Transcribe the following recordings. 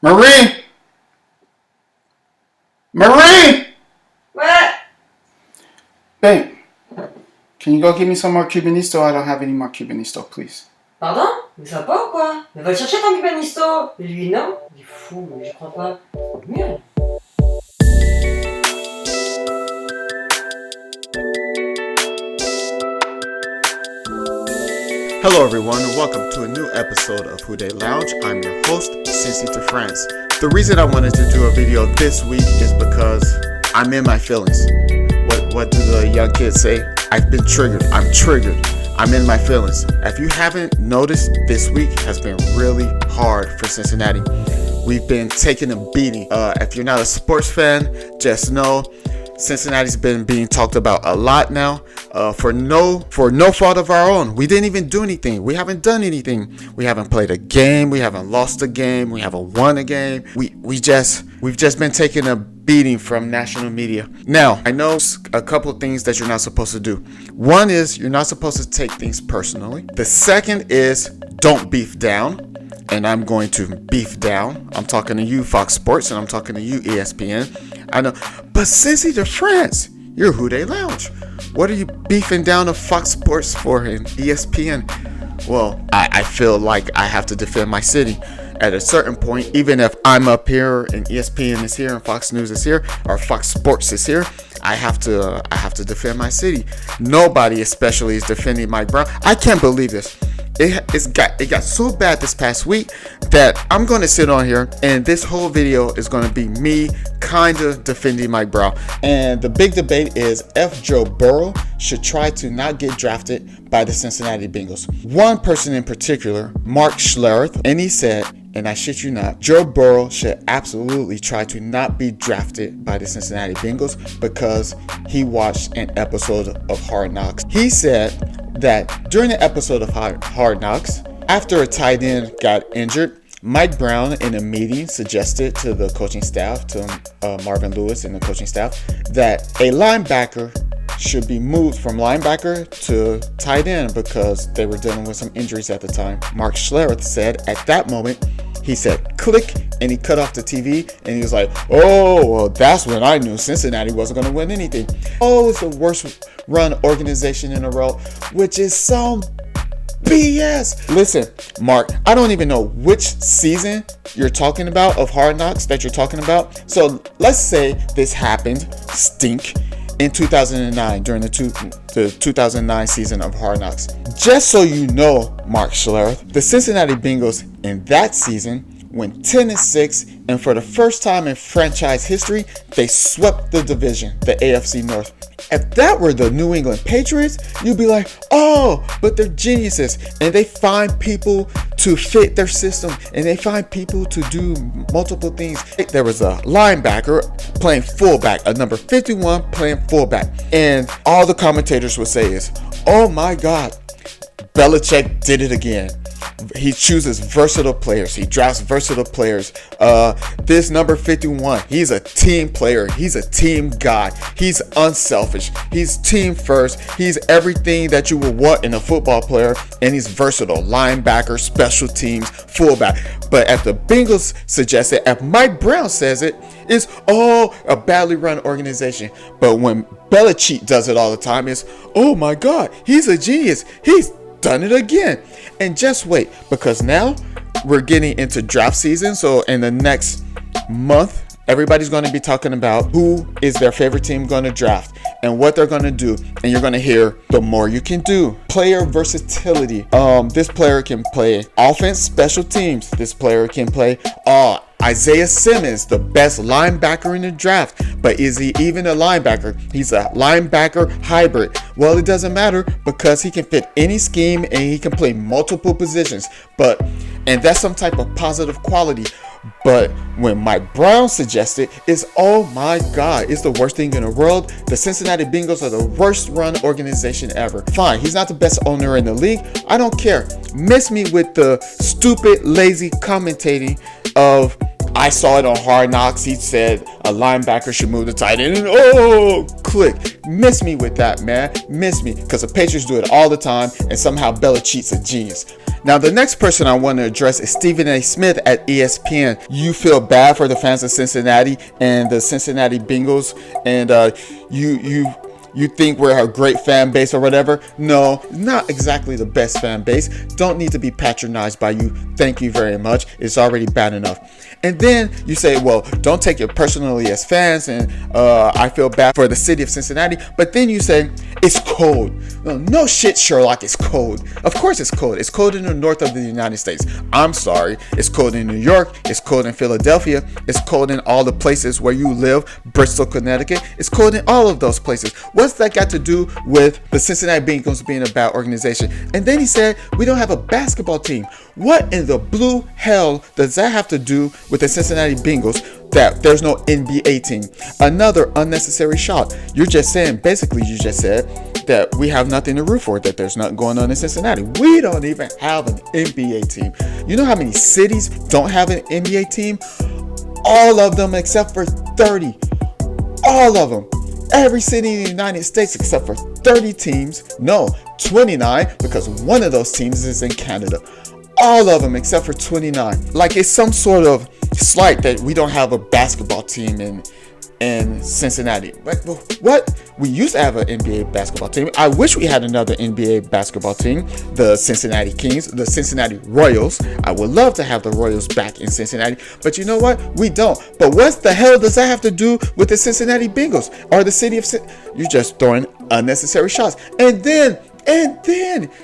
Marie! Marie! What? Babe, can you go get me some more Cubanisto? I don't have any more Cubanisto, please. Pardon? Mais ça va pas ou quoi? Mais va le chercher ton cubanisto! Et lui, non? Il est fou, mais je crois pas. Merde. Hello everyone and welcome to a new episode of Who Dey Lounge. I'm your host, Cincinnati France. The reason I wanted to do a video this week is because I'm in my feelings. What do the young kids say? I've been triggered. I'm triggered. I'm in my feelings. If you haven't noticed, this week has been really hard for Cincinnati. We've been taking a beating. If you're not a sports fan, just know Cincinnati's been being talked about a lot now, for no fault of our own. We didn't even do anything. We haven't done anything. We haven't played a game. We haven't lost a game. We haven't won a game. We've just been taking a beating from national media. Now, I know a couple of things that you're not supposed to do. One is you're not supposed to take things personally. The second is don't beef down. And I'm going to beef down. I'm talking to you, Fox Sports, and I'm talking to you, ESPN. I know, but Cincy to France, you're Who Dey Lounge. What are you beefing down to Fox Sports for and ESPN? Well, I feel like I have to defend my city. At a certain point, even if I'm up here and ESPN is here and Fox News is here or Fox Sports is here, I have to defend my city. Nobody, especially, is defending Mike Brown. I can't believe this. It got so bad this past week that I'm going to sit on here and this whole video is going to be me kind of defending Mike Brown. And the big debate is if Joe Burrow should try to not get drafted by the Cincinnati Bengals. One person in particular, Mark Schlereth, and he said, and I shit you not, Joe Burrow should absolutely try to not be drafted by the Cincinnati Bengals because he watched an episode of Hard Knocks. He said that during the episode of Hard Knocks, after a tight end got injured, Mike Brown in a meeting suggested to the coaching staff, to Marvin Lewis and the coaching staff, that a linebacker should be moved from linebacker to tight end because they were dealing with some injuries at the time. Mark Schlereth said at that moment, he said click, and he cut off the TV and he was like, oh, well, that's when I knew Cincinnati wasn't going to win anything. Oh, it's the worst run organization in a row, which is some BS. Listen, Mark, I don't even know which season you're talking about of Hard Knocks that you're talking about. So let's say this happened, stink, in 2009 during the 2009 season of Hard Knocks. Just so you know, Mark Schlereth, the Cincinnati Bengals in that season went 10-6, and for the first time in franchise history, they swept the division, the AFC North. If that were the New England Patriots, you'd be like, oh, but they're geniuses, and they find people to fit their system, and they find people to do multiple things. There was a linebacker playing fullback, a number 51 playing fullback, and all the commentators would say is, oh my God, Belichick did it again. He chooses versatile players. He drafts versatile players. This number 51, he's a team player. He's a team guy. He's unselfish. He's team first. He's everything that you would want in a football player, and he's versatile. Linebacker, special teams, fullback. But if the Bengals suggest it, if Mike Brown says it, it's a badly run organization. But when Belichick does it all the time, it's, oh my God, he's a genius. He's done it again. And just wait, because now we're getting into draft season. So in the next month, everybody's going to be talking about who is their favorite team going to draft and what they're going to do. And you're going to hear the more you can do. Player versatility. This player can play offense, special teams. This player can play Isaiah Simmons, the best linebacker in the draft. But is he even a linebacker? He's a linebacker hybrid. Well, it doesn't matter because he can fit any scheme and he can play multiple positions. And that's some type of positive quality. But when Mike Brown suggested, it's, oh my God, it's the worst thing in the world. The Cincinnati Bengals are the worst run organization ever. Fine, he's not the best owner in the league. I don't care. Miss me with the stupid, lazy commentating of, I saw it on Hard Knocks. He said a linebacker should move to tight end. And click. Miss me with that, man. Miss me. Because the Patriots do it all the time. And somehow Belichick's a genius. Now, the next person I want to address is Stephen A. Smith at ESPN. You feel bad for the fans of Cincinnati and the Cincinnati Bengals, and you think we're a great fan base or whatever. No, not exactly the best fan base. Don't need to be patronized by you. Thank you very much. It's already bad enough. And then you say, well, don't take it personally as fans, and I feel bad for the city of Cincinnati. But then you say, it's cold. No shit, Sherlock, it's cold. Of course it's cold. It's cold in the north of the United States. I'm sorry. It's cold in New York. It's cold in Philadelphia. It's cold in all the places where you live. Bristol, Connecticut. It's cold in all of those places. What's that got to do with the Cincinnati Bengals being a bad organization? And then he said, we don't have a basketball team. What in the blue hell does that have to do with the Cincinnati Bengals that there's no NBA team? Another unnecessary shot. You just said that we have nothing to root for, that there's nothing going on in Cincinnati. We don't even have an NBA team. You know how many cities don't have an NBA team? All of them except for 30. All of them. Every city in the United States except for 30 teams. No, 29, because one of those teams is in Canada. All of them except for 29. Like it's some sort of slight that we don't have a basketball team in Cincinnati. What? We used to have an NBA basketball team. I wish we had another NBA basketball team. The Cincinnati Kings, the Cincinnati Royals. I would love to have the Royals back in Cincinnati. But you know what? We don't. But what the hell does that have to do with the Cincinnati Bengals or the city of You're just throwing unnecessary shots. And then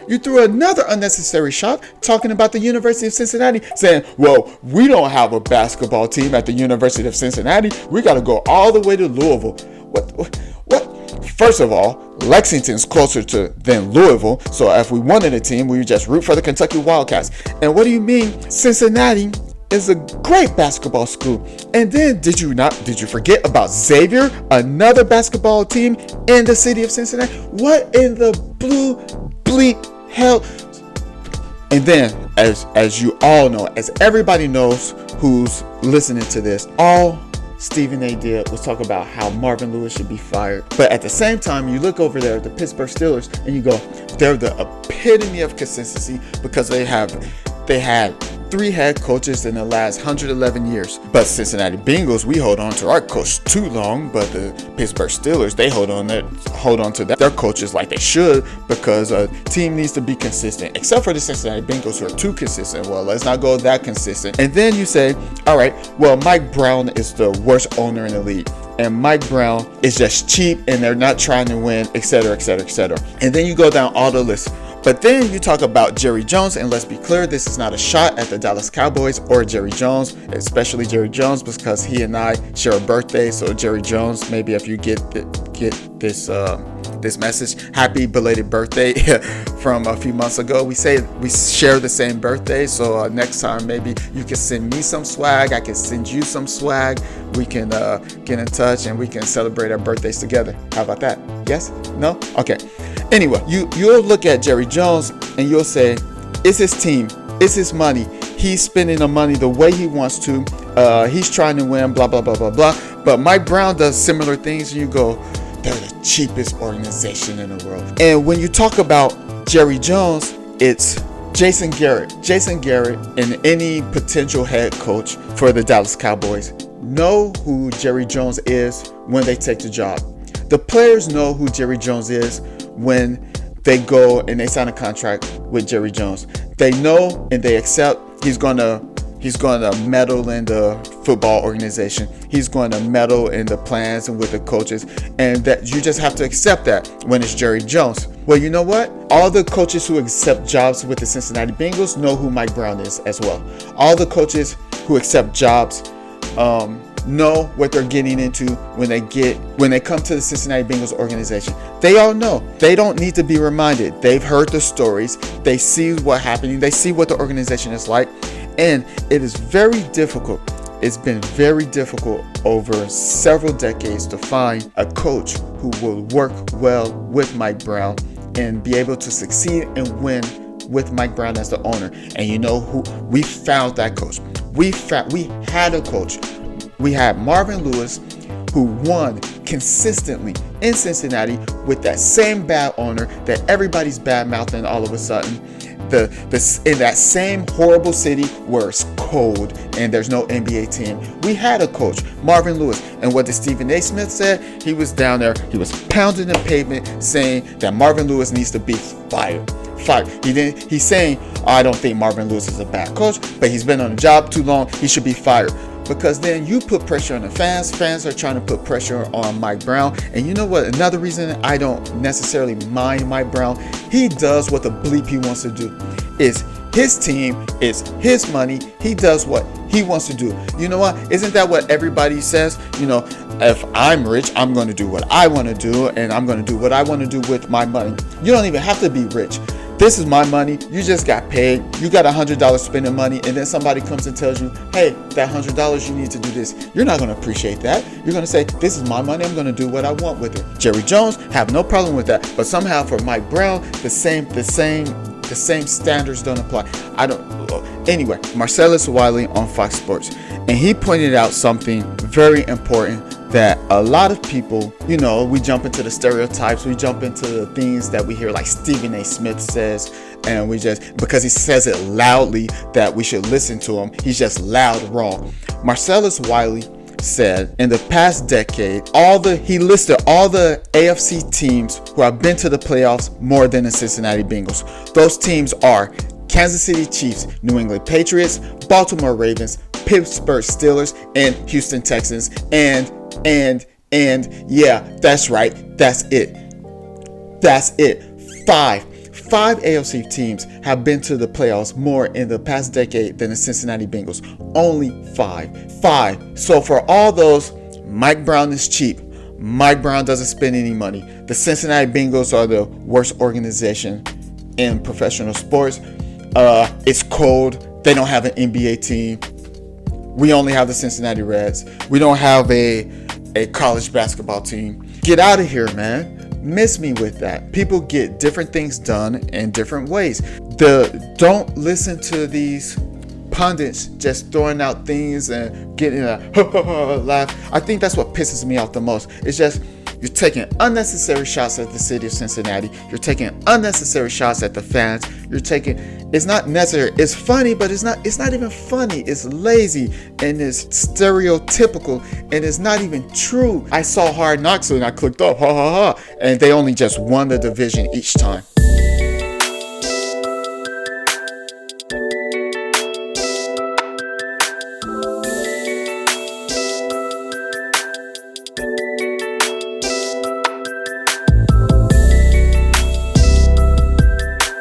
you threw another unnecessary shot talking about the University of Cincinnati, saying, well, we don't have a basketball team at the University of Cincinnati. We got to go all the way to Louisville. What? First of all, Lexington's closer than Louisville. So if we wanted a team, we would just root for the Kentucky Wildcats. And what do you mean? Cincinnati is a great basketball school. And then did you forget about Xavier, another basketball team in the city of Cincinnati? What in the blue bleep hell? And then as you all know, as everybody knows who's listening to this, all Stephen A. did was talk about how Marvin Lewis should be fired. But at the same time, you look over there at the Pittsburgh Steelers and you go, they're the epitome of consistency because they had 3 head coaches in the last 111 years. But Cincinnati Bengals, we hold on to our coach too long, but the Pittsburgh Steelers, they hold on to their coaches like they should, because a team needs to be consistent, except for the Cincinnati Bengals who are too consistent. Well, let's not go that consistent. And then you say, all right, well, Mike Brown is the worst owner in the league, and Mike Brown is just cheap and they're not trying to win, etc., etc., etc. And then you go down all the list. But then you talk about Jerry Jones, and let's be clear, this is not a shot at the Dallas Cowboys or Jerry Jones, especially Jerry Jones, because he and I share a birthday. So Jerry Jones, maybe if you get this message, happy belated birthday from a few months ago. We share the same birthday, so next time maybe you can send me some swag, I can send you some swag. We can get in touch and we can celebrate our birthdays together. How about that? Yes? No? Okay. Anyway, you'll look at Jerry Jones and you'll say, it's his team, it's his money. He's spending the money the way he wants to. He's trying to win, blah, blah, blah, blah, blah. But Mike Brown does similar things and you go, they're the cheapest organization in the world. And when you talk about Jerry Jones, it's Jason Garrett. Jason Garrett and any potential head coach for the Dallas Cowboys know who Jerry Jones is when they take the job. The players know who Jerry Jones is when they go and they sign a contract with Jerry Jones. They know and they accept he's going to meddle in the football organization. He's going to meddle in the plans and with the coaches, and that you just have to accept that when it's Jerry Jones. Well, you know what? All the coaches who accept jobs with the Cincinnati Bengals know who Mike Brown is as well. All the coaches who accept jobs know what they're getting into when they come to the Cincinnati Bengals organization. They all know. They don't need to be reminded. They've heard the stories. They see what's happening. They see what the organization is like. And it is very difficult. It's been very difficult over several decades to find a coach who will work well with Mike Brown and be able to succeed and win with Mike Brown as the owner. And you know who? We found that coach. We had a coach. We had Marvin Lewis, who won consistently in Cincinnati with that same bad owner that everybody's bad mouthing all of a sudden. in that same horrible city where it's cold and there's no NBA team, we had a coach, Marvin Lewis. And what did Stephen A. Smith said? He was down there, he was pounding the pavement saying that Marvin Lewis needs to be fired. He's saying, I don't think Marvin Lewis is a bad coach, but he's been on the job too long, he should be fired. Because then you put pressure on the fans. Fans are trying to put pressure on Mike Brown. And you know what? Another reason I don't necessarily mind Mike Brown, he does what the bleep he wants to do. It's his team, it's his money. He does what he wants to do. You know what? Isn't that what everybody says? You know, if I'm rich, I'm going to do what I want to do, and I'm going to do what I want to do with my money. You don't even have to be rich. This is my money. You just got paid. You got $100 spending money, and then somebody comes and tells you, hey, that $100, you need to do this. You're not going to appreciate that. You're going to say, this is my money. I'm going to do what I want with it. Jerry Jones, have no problem with that. But somehow for Mike Brown, the same standards don't apply. Anyway, Marcellus Wiley on Fox Sports, and he pointed out something very important, that a lot of people, you know, we jump into the stereotypes, we jump into the things that we hear like Stephen A. Smith says, and we just, because he says it loudly, that we should listen to him. He's just loud wrong. Marcellus Wiley said in the past decade, he listed all the AFC teams who have been to the playoffs more than the Cincinnati Bengals. Those teams are Kansas City Chiefs, New England Patriots, Baltimore Ravens, Pittsburgh Steelers, and Houston Texans, and yeah, that's right. That's it. Five AFC teams have been to the playoffs more in the past decade than the Cincinnati Bengals. Only five. So for all those, Mike Brown is cheap. Mike Brown doesn't spend any money. The Cincinnati Bengals are the worst organization in professional sports. It's cold. They don't have an NBA team. We only have the Cincinnati Reds. We don't have a college basketball team. Get out of here, man. Miss me with that. People get different things done in different ways. Don't listen to these pundits just throwing out things and getting a laugh. I think that's what pisses me off the most. It's just, you're taking unnecessary shots at the city of Cincinnati. You're taking unnecessary shots at the fans. It's not necessary. It's funny, but it's not even funny. It's lazy and it's stereotypical and it's not even true. I saw Hard Knocks and I clicked up, and they only just won the division each time.